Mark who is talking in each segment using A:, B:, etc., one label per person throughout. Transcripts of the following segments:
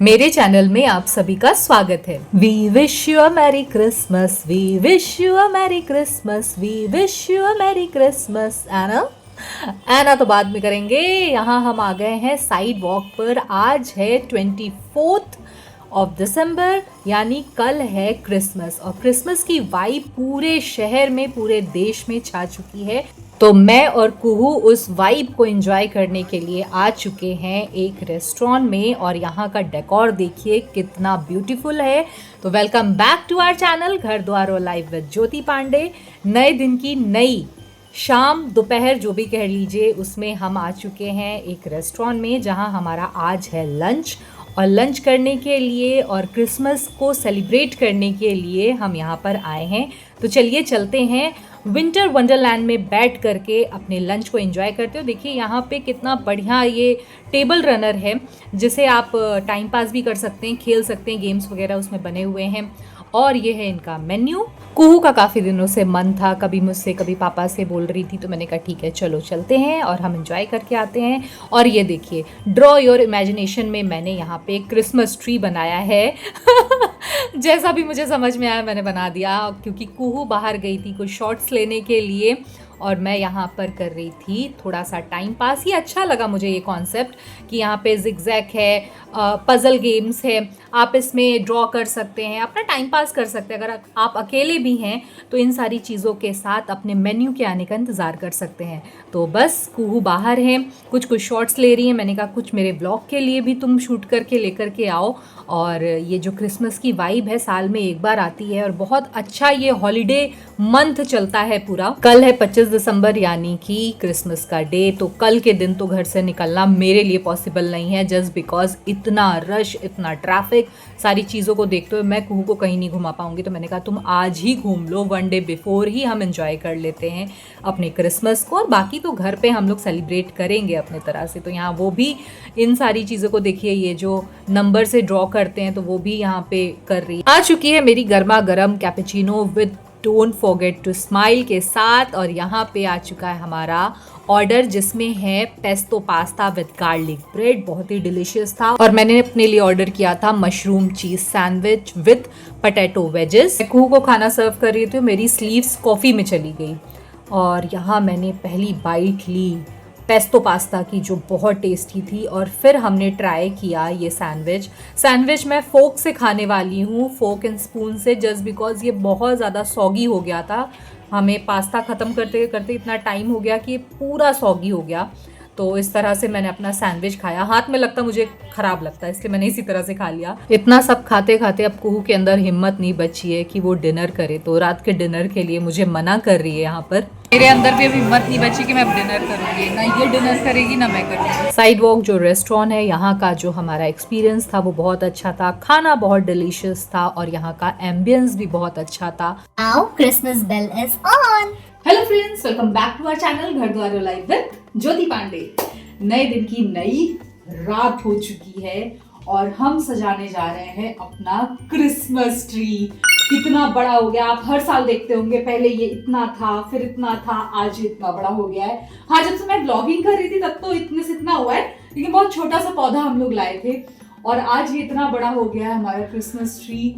A: मेरे चैनल में आप सभी का स्वागत है। We wish you a merry Christmas, we wish you a merry Christmas, we wish you a merry Christmas. एना तो बाद में करेंगे। यहाँ हम आ गए हैं साइड वॉक पर। आज है 24 दिसंबर, यानी कल है क्रिसमस। और क्रिसमस की वाइब पूरे शहर में, पूरे देश में छा चुकी है। तो मैं और कुहू उस वाइब को एंजॉय करने के लिए आ चुके हैं एक रेस्टोरेंट में। और यहाँ का डेकोर देखिए कितना ब्यूटीफुल है। तो welcome back to our channel Ghar Dwar live with ज्योति पांडे। नए दिन की नई शाम, दोपहर जो भी कह लीजिए, उसमें हम आ चुके हैं एक रेस्टोरेंट में जहाँ हमारा आज है लंच। और लंच करने के लिए और क्रिसमस को सेलिब्रेट करने के लिए हम यहाँ पर आए हैं। तो चलिए चलते हैं विंटर वंडरलैंड में बैठ करके अपने लंच को एंजॉय करते हो। देखिए यहाँ पे कितना बढ़िया ये टेबल रनर है, जिसे आप टाइम पास भी कर सकते हैं, खेल सकते हैं, गेम्स वगैरह उसमें बने हुए हैं। और ये है इनका मेन्यू। कुहू का काफ़ी दिनों से मन था, कभी मुझसे कभी पापा से बोल रही थी, तो मैंने कहा ठीक है चलो चलते हैं और हम एंजॉय करके आते हैं। और ये देखिए, ड्रॉ योर इमेजिनेशन में मैंने यहाँ पे क्रिसमस ट्री बनाया है। जैसा भी मुझे समझ में आया मैंने बना दिया, क्योंकि कुहू बाहर गई थी कुछ शॉट्स लेने के लिए और मैं यहाँ पर कर रही थी थोड़ा सा टाइम पास। ये अच्छा लगा मुझे ये कॉन्सेप्ट कि यहाँ पे जिगजैग है, पज़ल गेम्स है, आप इसमें ड्रॉ कर सकते हैं, अपना टाइम पास कर सकते हैं। अगर आप अकेले भी हैं तो इन सारी चीज़ों के साथ अपने मेन्यू के आने का इंतज़ार कर सकते हैं। तो बस कुहू बाहर है, कुछ शॉट्स ले रही है। मैंने कहा कुछ मेरे ब्लॉग के लिए भी तुम शूट करके लेकर के आओ। और ये जो क्रिसमस की वाइब है साल में एक बार आती है और बहुत अच्छा ये हॉलीडे मंथ चलता है पूरा। कल है 25 दिसंबर यानी कि क्रिसमस का डे। तो कल के दिन तो घर से निकलना मेरे लिए पॉसिबल नहीं है, जस्ट बिकॉज इतना रश, इतना ट्रैफिक, सारी चीज़ों को देखते हुए मैं कुहू को कहीं नहीं घुमा पाऊंगी। तो मैंने कहा तुम आज ही घूम लो, वन डे बिफोर ही हम एंजॉय कर लेते हैं अपने क्रिसमस को। और बाकी तो घर पे हम लोग सेलिब्रेट करेंगे अपने तरह से। तो यहाँ वो भी इन सारी चीज़ों को देखिए, ये जो नंबर से ड्रॉ करते हैं तो वो भी यहाँ पे कर रही है। आ चुकी है मेरी गर्मा गर्म cappuccino with don't forget to smile के साथ। और यहाँ पे आ चुका है हमारा ऑर्डर, जिसमें है pesto pasta with garlic bread, बहुत ही डिलीशियस था। और मैंने अपने लिए ऑर्डर किया था mushroom cheese sandwich with potato wedges. Kuhu को खाना सर्व कर रही थी, मेरी स्लीव्स कॉफ़ी में चली गई। और यहाँ मैंने पहली बाइट ली पेस्टो पास्ता की, जो बहुत टेस्टी थी। और फिर हमने ट्राई किया ये सैंडविच मैं फोक से खाने वाली हूँ, फोक एंड स्पून से, जस्ट बिकॉज ये बहुत ज़्यादा सॉगी हो गया था। हमें पास्ता ख़त्म करते करते इतना टाइम हो गया कि ये पूरा सॉगी हो गया। तो इस तरह से मैंने अपना सैंडविच खाया। हाथ में लगता मुझे ख़राब लगता है, इसलिए मैंने इसी तरह से खा लिया। इतना सब खाते खाते अब कुहू के अंदर हिम्मत नहीं बची है कि वो डिनर करे। तो रात के डिनर के लिए मुझे मना कर रही है यहाँ पर। मेरे अंदर भी अब हिम्मत नहीं बची कि मैं अब डिनर करूँगी, ना ये डिनर करेगी ना मैं करूँगी। साइड वॉक जो रेस्टोरेंट है, यहाँ का जो हमारा एक्सपीरियंस था वो बहुत अच्छा था। खाना बहुत डिलीशियस था और यहाँ का एम्बियंस भी बहुत अच्छा था।
B: Now Christmas bell is on.
A: Hello friends, welcome back to our channel Ghar Dwar live with ज्योति पांडे। नए दिन की नई रात हो चुकी है और हम सजाने जा रहे हैं अपना क्रिसमस ट्री। कितना बड़ा हो गया, आप हर साल देखते होंगे, पहले ये इतना था, फिर इतना था, आज ये इतना बड़ा हो गया है। हाँ, जब से मैं ब्लॉगिंग कर रही थी तब तो इतने से इतना हुआ है, लेकिन बहुत छोटा सा पौधा हम लोग लाए थे और आज ये इतना बड़ा हो गया है हमारा क्रिसमस ट्री।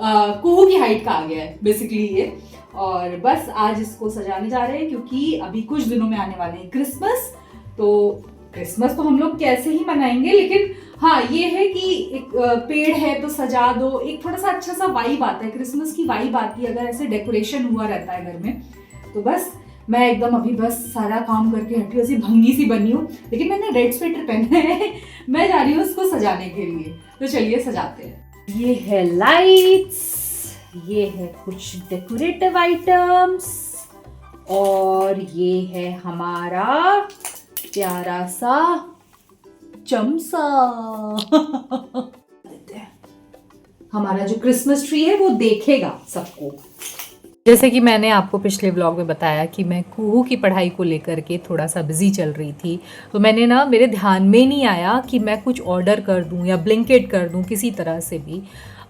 A: कुहू की हाइट का आ गया है बेसिकली ये। और बस आज इसको सजाने जा रहे हैं क्योंकि अभी कुछ दिनों में आने वाले हैं क्रिसमस। तो क्रिसमस तो हम लोग कैसे ही मनाएंगे, लेकिन हाँ ये है कि एक पेड़ है तो सजा दो, एक थोड़ा सा अच्छा सा वाइब आता है, क्रिसमस की वाइब आती है अगर ऐसे डेकोरेशन हुआ रहता है घर में। तो बस मैं एकदम अभी बस सारा काम करके हटी, ऐसी भंगी सी बनी हूँ, लेकिन मैंने रेड स्वेटर पहना है। मैं जा रही हूँ उसको सजाने के लिए। तो चलिए सजाते हैं। ये है लाइट्स, ये है कुछ डेकोरेटिव आइटम्स और ये है हमारा प्यारा सा चमचा। हमारा जो क्रिसमस ट्री है वो देखेगा सबको। जैसे कि मैंने आपको पिछले व्लॉग में बताया कि मैं कुहू की पढ़ाई को लेकर के थोड़ा सा बिजी चल रही थी, तो मैंने ना, मेरे ध्यान में नहीं आया कि मैं कुछ ऑर्डर कर दूं या ब्लिंकिट कर दूं किसी तरह से भी।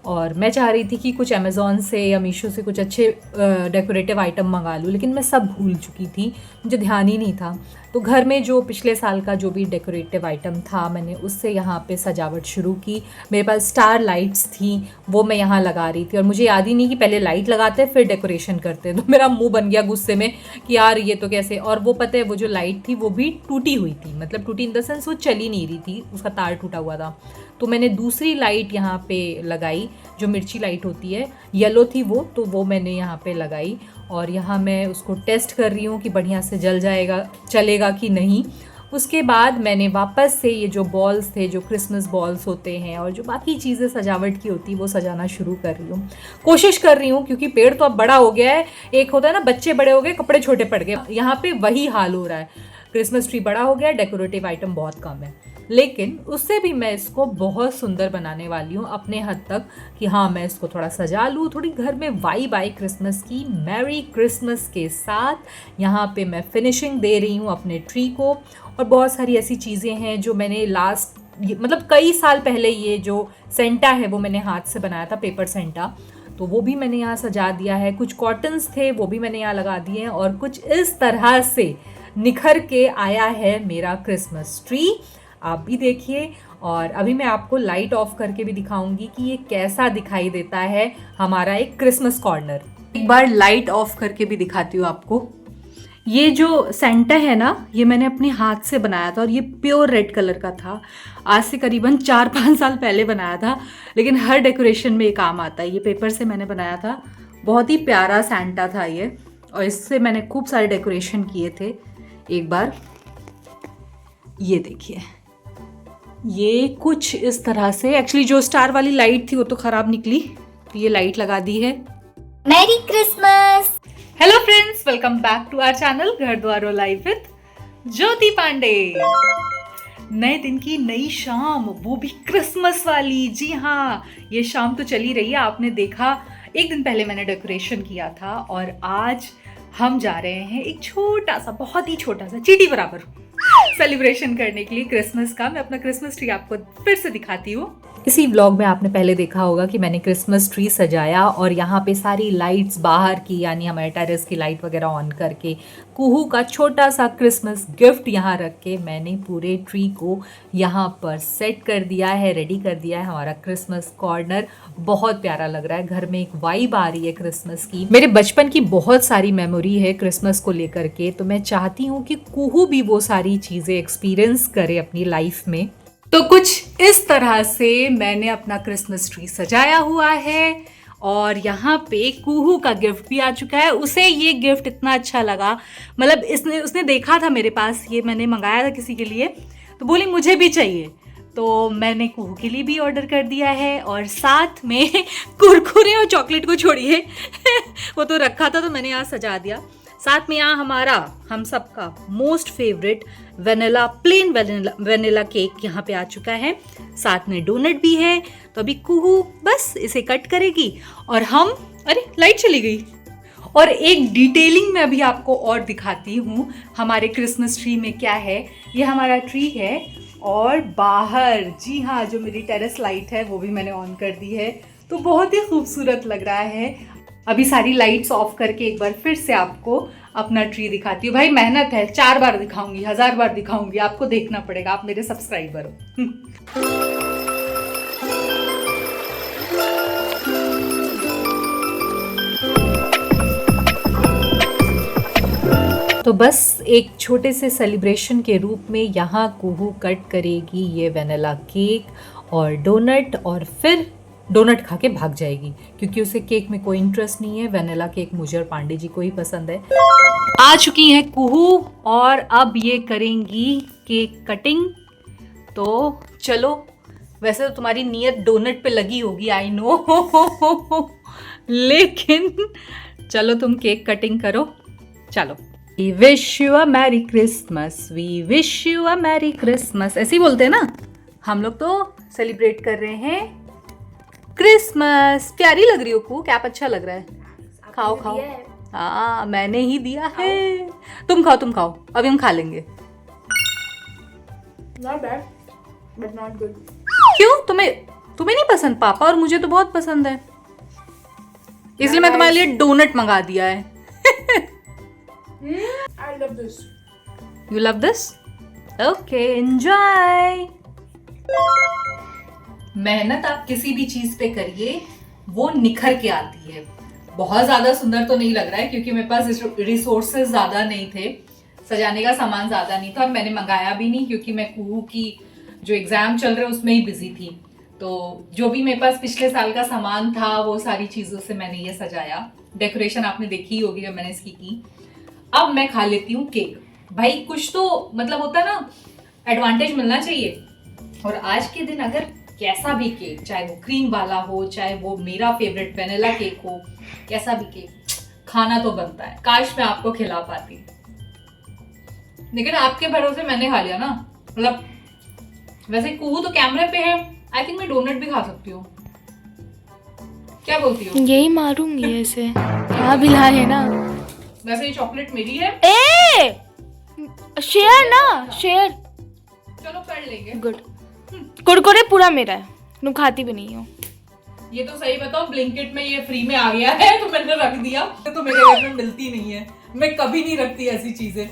A: और मैं चाह रही थी कि कुछ अमेज़ॉन से या मीशो से कुछ अच्छे डेकोरेटिव आइटम मंगा लूँ, लेकिन मैं सब भूल चुकी थी, मुझे ध्यान ही नहीं था। तो घर में जो पिछले साल का जो भी डेकोरेटिव आइटम था मैंने उससे यहाँ पे सजावट शुरू की। मेरे पास स्टार लाइट्स थी, वो मैं यहाँ लगा रही थी और मुझे याद ही नहीं कि पहले लाइट लगाते फिर डेकोरेशन करते। तो मेरा मुंह बन गया गुस्से में कि यार ये तो कैसे। और वो पता है वो जो लाइट थी वो भी टूटी हुई थी, मतलब टूटी इन द सेंस वो चली नहीं रही थी, उसका तार टूटा हुआ था। तो मैंने दूसरी लाइट यहाँ पे लगाई, जो मिर्ची लाइट होती है, येलो थी वो, तो वो मैंने यहाँ पे लगाई और यहाँ मैं उसको टेस्ट कर रही हूँ कि बढ़िया से जल जाएगा, चलेगा कि नहीं। उसके बाद मैंने वापस से ये जो बॉल्स थे, जो क्रिसमस बॉल्स होते हैं और जो बाकी चीज़ें सजावट की होती है वो सजाना शुरू कर रही हूँ। कोशिश कर रही हूँ क्योंकि पेड़ तो अब बड़ा हो गया है। एक होता है ना बच्चे बड़े हो गए कपड़े छोटे पड़ गए, यहाँ पे वही हाल हो रहा है। क्रिसमस ट्री बड़ा हो गया, डेकोरेटिव आइटम बहुत कम है, लेकिन उससे भी मैं इसको बहुत सुंदर बनाने वाली हूँ अपने हद तक कि हाँ मैं इसको थोड़ा सजा लूँ, थोड़ी घर में वाइब आए क्रिसमस की। मैरी क्रिसमस के साथ यहाँ पे मैं फिनिशिंग दे रही हूँ अपने ट्री को। और बहुत सारी ऐसी चीज़ें हैं जो मैंने मतलब कई साल पहले ये जो सेंटा है वो मैंने हाथ से बनाया था, पेपर सेंटा, तो वो भी मैंने यहाँ सजा दिया है। कुछ कॉटन्स थे वो भी मैंने यहाँ लगा दिए हैं और कुछ इस तरह से निखर के आया है मेरा क्रिसमस ट्री। आप भी देखिए और अभी मैं आपको लाइट ऑफ करके भी दिखाऊंगी कि ये कैसा दिखाई देता है हमारा एक क्रिसमस कॉर्नर। एक बार लाइट ऑफ करके भी दिखाती हूँ आपको। ये जो सेंटा है ना, ये मैंने अपने हाथ से बनाया था और ये प्योर रेड कलर का था। आज से करीबन 4-5 साल पहले बनाया था, लेकिन हर डेकोरेशन में ये काम आता है। ये पेपर से मैंने बनाया था, बहुत ही प्यारा सेंटा था ये और इससे मैंने खूब सारे डेकोरेशन किए थे। एक बार ये देखिए, ये कुछ इस तरह से, एक्चुअली जो स्टार वाली लाइट थी वो तो खराब निकली, तो ये लाइट लगा दी है।
B: Merry Christmas.
A: Hello friends, welcome back to our channel Ghar Dwar life with ज्योति पांडे। नए दिन की नई शाम, वो भी क्रिसमस वाली। जी हाँ, ये शाम तो चली रही है। आपने देखा एक दिन पहले मैंने डेकोरेशन किया था और आज हम जा रहे हैं एक छोटा सा, बहुत ही छोटा सा, चींटी बराबर सेलिब्रेशन करने के लिए क्रिसमस का। मैं अपना क्रिसमस ट्री आपको फिर से दिखाती हूँ। इसी व्लॉग में आपने पहले देखा होगा कि मैंने क्रिसमस ट्री सजाया और यहाँ पे सारी लाइट्स बाहर की, यानी हमारे टेरेस की लाइट वगैरह ऑन करके, कुहू का छोटा सा क्रिसमस गिफ्ट यहाँ रख के मैंने पूरे ट्री को यहाँ पर सेट कर दिया है, रेडी कर दिया है। हमारा क्रिसमस कॉर्नर बहुत प्यारा लग रहा है, घर में एक वाइब आ रही है क्रिसमस की। मेरे बचपन की बहुत सारी मेमोरी है क्रिसमस को लेकर के, तो मैं चाहती हूँ कि कुहू भी वो सारी चीज़ें एक्सपीरियंस करे अपनी लाइफ में। तो कुछ इस तरह से मैंने अपना क्रिसमस ट्री सजाया हुआ है और यहाँ पे कुहू का गिफ्ट भी आ चुका है। उसे ये गिफ्ट इतना अच्छा लगा, मतलब उसने देखा था मेरे पास, ये मैंने मंगाया था किसी के लिए, तो बोली मुझे भी चाहिए, तो मैंने कुहू के लिए भी ऑर्डर कर दिया है। और साथ में कुरकुरे और चॉकलेट को छोड़िए वो तो रखा था तो मैंने यहाँ सजा दिया। साथ में यहाँ हमारा, हम सबका most favourite plain vanilla cake यहाँ पे आ चुका है। साथ में डोनट भी है। तो अभी कुहू बस इसे कट करेगी और हम, अरे लाइट चली गई। और एक डिटेलिंग में अभी आपको और दिखाती हूँ हमारे क्रिसमस ट्री में क्या है। ये हमारा ट्री है और बाहर, जी हाँ, जो मेरी टेरेस लाइट है वो भी मैंने ऑन कर दी है, तो बहुत ही खूबसूरत लग रहा है। अभी सारी लाइट्स ऑफ करके एक बार फिर से आपको अपना ट्री दिखाती हूँ। भाई मेहनत है, 4 बार दिखाऊंगी, 1000 बार दिखाऊंगी, आपको देखना पड़ेगा, आप मेरे सब्सक्राइबर हो। तो बस एक छोटे से सेलिब्रेशन के रूप में यहाँ कुहू कट करेगी ये वेनिला केक और डोनट, और फिर डोनट खा के भाग जाएगी क्योंकि उसे केक में कोई इंटरेस्ट नहीं है। वेनिला केक मुझे और पांडे जी को ही पसंद है। आ चुकी है कुहू और अब ये करेंगी केक कटिंग। तो चलो, वैसे तो तुम्हारी नियत डोनट पे लगी होगी, आई नो लेकिन चलो तुम केक कटिंग करो। चलो, we wish you a merry Christmas, we wish you a merry Christmas, ऐसे ही बोलते हैं ना हम लोग। तो सेलिब्रेट कर रहे हैं क्रिसमस। प्यारी लग रही हो कू, क्या अच्छा लग रहा है। खाओ खाओ। हाँ, मैंने ही दिया है। तुम खाओ, अभी हम खा लेंगे।
B: Not bad, but not good.
A: क्यों, तुम्हें नहीं पसंद? पापा और मुझे तो बहुत पसंद है, इसलिए मैं तुम्हारे लिए डोनट मंगा दिया है।
B: I love this.
A: You love this? Okay, enjoy. मेहनत आप किसी भी चीज पे करिए वो निखर के आती है। बहुत ज्यादा सुंदर तो नहीं लग रहा है क्योंकि मेरे पास रिसोर्सेज ज्यादा नहीं थे, सजाने का सामान ज्यादा नहीं था और मैंने मंगाया भी नहीं क्योंकि मैं कुहू की जो एग्जाम चल रहे उसमें ही बिजी थी। तो जो भी मेरे पास पिछले साल का सामान था वो सारी चीजों से मैंने ये सजाया। डेकोरेशन आपने देखी होगी जब मैंने इसकी की। अब मैं खा लेती हूँ केक। भाई कुछ तो मतलब होता है ना, एडवांटेज मिलना चाहिए। और आज के दिन अगर कैसा भी केक, चाहे वो क्रीम वाला हो, चाहे वो मेरा फेवरेट वेनिला केक हो, कैसा भी केक खाना तो बनता है। काश मैं आपको खिला पाती, लेकिन आपके भरोसे मैंने खा लिया ना। मतलब वैसे कुहू तो कैमरे पे है, आई थिंक मैं डोनट भी खा सकती हूँ। क्या बोलती हो?
C: यही मारूंगी ऐसे। हाँ भी ला है ना।
A: वैसे ये चॉकलेट मेरी है।
C: ए शेयर ना, शेयर।
A: चलो कर लेंगे।
C: गुड। कुरकुरे पूरा मेरा है, तुम खाती भी नहीं हो।
A: ये तो सही बताओ, ब्लिंकिट में ये फ्री में आ गया है तो मैंने रख दिया। तो मेरे घर में मिलती नहीं है, मैं कभी नहीं रखती ऐसी चीजें।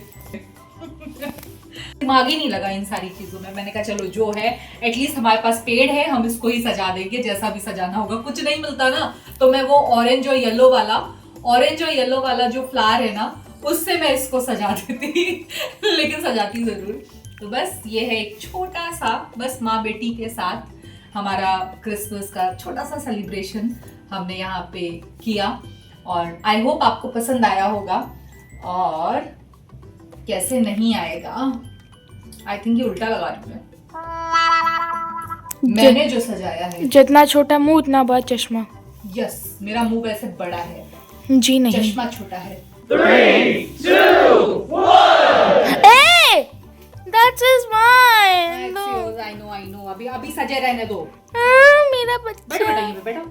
A: दिमाग ही नहीं लगा इन सारी चीजों में। मैंने कहा चलो जो है, एटलीस्ट हमारे पास पेड़ है, हम इसको ही सजा देंगे जैसा भी सजाना होगा। कुछ नहीं मिलता ना तो मैं वो ऑरेंज और येलो वाला जो फ्लावर है ना उससे मैं इसको सजा देती लेकिन सजाती जरूर। तो बस ये है एक छोटा सा, बस माँ बेटी के साथ हमारा क्रिसमस का छोटा सा सेलिब्रेशन हमने यहाँ पे किया और आई होप आपको पसंद आया होगा। और कैसे नहीं आएगा, आई थिंक ये उल्टा लगा रही हूँ मैंने जो सजाया है।
C: जितना छोटा मुंह उतना बड़ा चश्मा।
A: यस, मेरा मुंह वैसे बड़ा है
C: जी नहीं,
A: चश्मा छोटा है।
D: 3, 2, 1.
C: ए that's is mine.
A: I know अभी सजे रहने दो।
C: मेरा
A: बैठो
C: बच्चा।
A: बेटा, ये पे बैठो।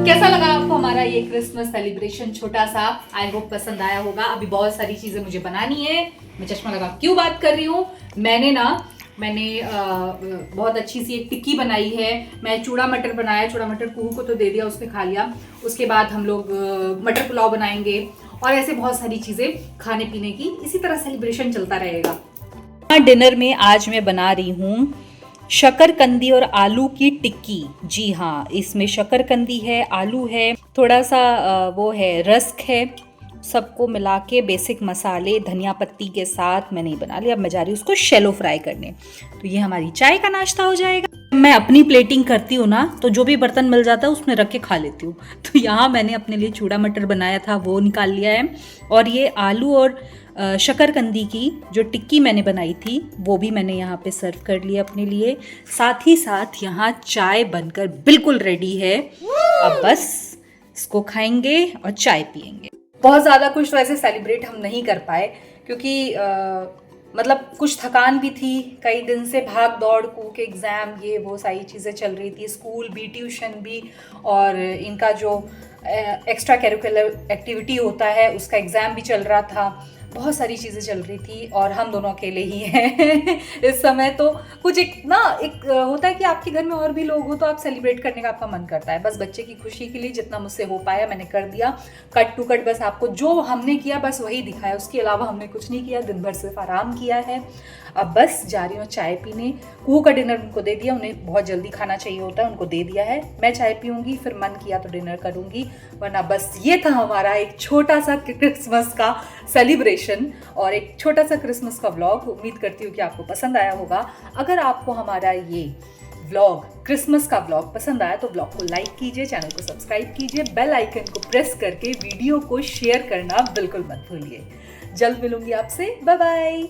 A: कैसा लगा आपको हमारा ये क्रिसमस सेलिब्रेशन छोटा सा? आई होप पसंद आया होगा। अभी बहुत सारी चीजें मुझे बनानी है। मैं चश्मा लगा क्यों बात कर रही हूँ, मैंने बहुत अच्छी सी एक टिक्की बनाई है। मैं चूड़ा मटर बनाया, चूड़ा मटर कुहू को तो दे दिया, उसने खा लिया। उसके बाद हम लोग मटर पुलाव बनाएंगे और ऐसे बहुत सारी चीजें खाने पीने की। इसी तरह सेलिब्रेशन चलता रहेगा। डिनर में आज मैं बना रही हूँ शकरकंदी और आलू की टिक्की। जी हाँ, इसमें शकरकंदी है, आलू है, थोड़ा सा वो है रस्क है, सबको मिला के बेसिक मसाले धनिया पत्ती के साथ मैंने बना लिया। अब मैं जा रही हूँ उसको शैलो फ्राई करने। तो ये हमारी चाय का नाश्ता हो जाएगा। मैं अपनी प्लेटिंग करती हूँ ना तो जो भी बर्तन मिल जाता है उसमें रख के खा लेती हूँ। तो यहाँ मैंने अपने लिए चूड़ा मटर बनाया था, वो निकाल लिया है। और ये आलू और शकरकंदी की जो टिक्की मैंने बनाई थी वो भी मैंने यहाँ पे सर्व कर लिया अपने लिए। साथ ही साथ यहाँ चाय बनकर बिल्कुल रेडी है। अब बस इसको खाएंगे और चाय पियेंगे। बहुत ज़्यादा कुछ तो ऐसे सेलिब्रेट हम नहीं कर पाए क्योंकि मतलब कुछ थकान भी थी, कई दिन से भाग दौड़, कू के एग्ज़ाम, ये वो सारी चीज़ें चल रही थी, स्कूल भी, ट्यूशन भी, और इनका जो एक्स्ट्रा करिकुलर एक्टिविटी होता है उसका एग्ज़ाम भी चल रहा था। बहुत सारी चीज़ें चल रही थी और हम दोनों अकेले ही हैं इस समय। तो कुछ एक होता है कि आपके घर में और भी लोग हो तो आप सेलिब्रेट करने का आपका मन करता है। बस बच्चे की खुशी के लिए जितना मुझसे हो पाया मैंने कर दिया। कट टू कट बस आपको जो हमने किया बस वही दिखाया, उसके अलावा हमने कुछ नहीं किया। दिन भर सिर्फ आराम किया है। अब बस जा रही हूँ चाय पीने। कुहू का डिनर उनको दे दिया, उन्हें बहुत जल्दी खाना चाहिए होता है, उनको दे दिया है। मैं चाय पीऊँगी, फिर मन किया तो डिनर करूँगी, वरना बस ये था हमारा एक छोटा सा क्रिसमस का सेलिब्रेशन और एक छोटा सा क्रिसमस का व्लॉग। उम्मीद करती हूँ कि आपको पसंद आया होगा। अगर आपको हमारा ये व्लॉग, क्रिसमस का व्लॉग पसंद आया तो व्लॉग को लाइक कीजिए, चैनल को सब्सक्राइब कीजिए, बेल आइकन को प्रेस करके वीडियो को शेयर करना बिल्कुल मत भूलिए। जल्द मिलूंगी आपसे, बाय बाय।